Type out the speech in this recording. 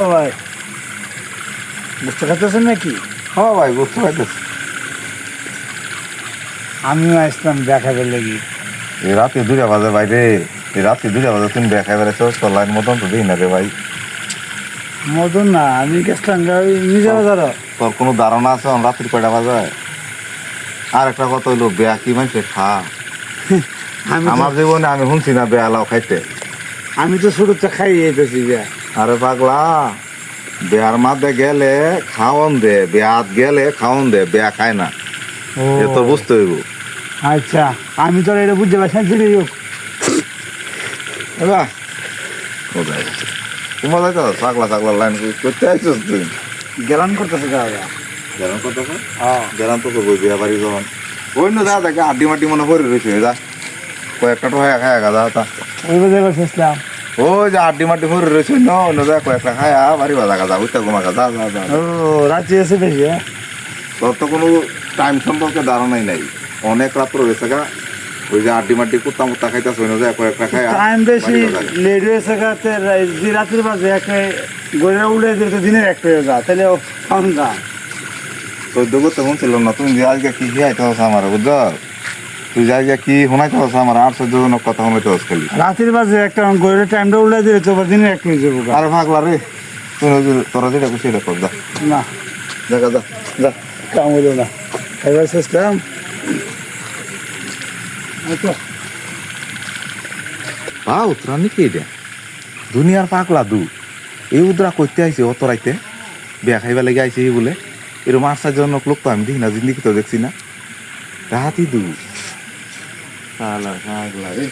ও ভাই বুঝতে পারতেছেন নাকি? হ্যাঁ ভাই বুঝতে পারতেছি। আমিও আসলাম দেখাবে লেগে। এই রাতে 2টা বাজে বাইরে, এই রাতে 2টা বাজে তুমি দেখা বেড়েছো, তোর লাইন মতন তো দিই না রে ভাই। মতন না, আমি গেছিলাম ওই নিজে বাজারও। তোর কোনো ধারণা আছে রাত্রি কয়টা বাজে? আর একটা কথা হইলো, বেয়া কি মানুষে খা? আমি তো আমার জীবনে আমি শুনছি না বেয়া লাউ খাইতে। আমি তো শুরুতে খাই যেতেছি গে। আরে পাগলা, বেয়ার মাঝে গেলে খাওয়ন দে, বেয়াত গেলে খাওয়ন দে, বেয়া খায় না। ও এ তো বুঝতে হইব। আচ্ছা, আমি তো এটা বুঝতে পারছি না যে হোক। এবার কোথায় তোমার যাইতে পাগলা পাগলা লাইন করতে আইছিস তুই? গেলান করতেছে দাদা। গেলাম কত? হ্যাঁ গেলাম তো বই বিয়া বাড়ি যখন ওই না যা দেখে আড্ডি মাটি মনে করে রয়েছে, যা কয়েকটা তো হয়ে খায় গাদা তা। ওই বাজে বসেছিলাম। ওই যে আড্ডি মাটি করে রয়েছে না, অন্য যা কয়েকটা খায় বাড়ি বাজা গাজা ওইটা ঘুমা গাজা যা যা। ও রাত্রি এসে বেশি হ্যাঁ? তোর তো কোনো টাইম সম্পর্কে ধারণাই নাই। অনেক রাত্র হয়েছে গা, ওই যে আড্ডি মাটি কুত্তা মুত্তা খাইতেছে ওই না যায় কয়েকটা খায় টাইম বেশি লেট হয়েছে গাতে যে রাত্রির বাজে একে গড়ে উড়ে দিলে তো দিনের একটা হয়ে যা তাহলে খাওন গা। চোদ্দ করতে মন ছিল না, তুমি যে আজকে কি খাইতে হস আমার বুঝছ? তুই যে আজকে কি শোনাইতে হস আমার, আর 14 কথা শোনাইতে হস খালি। রাত্রির বাজে একটা গড়ে টাইমটা উড়ে দিলে তো আবার দিনের একটা হয়ে যাবো গা। আরে ভাগলা রে, তুই তোরা যেটা খুশি এটা কর, যা না দেখা যা যা। কাম হলো না, এবার শেষলাম। আচ্ছা উতরা নাকি এটা দুনিয়ার পাগলা দু, এই উদ্রা করতে আইছে অত রাইতে, বিয়া খাইবা লেগে আইছে এই বলে। এরকম আশ্চর্যজনক লোক তো আমি দেখি না, জিন্দিগি তো দেখছি না। রাহাতি দু পাগলা রে।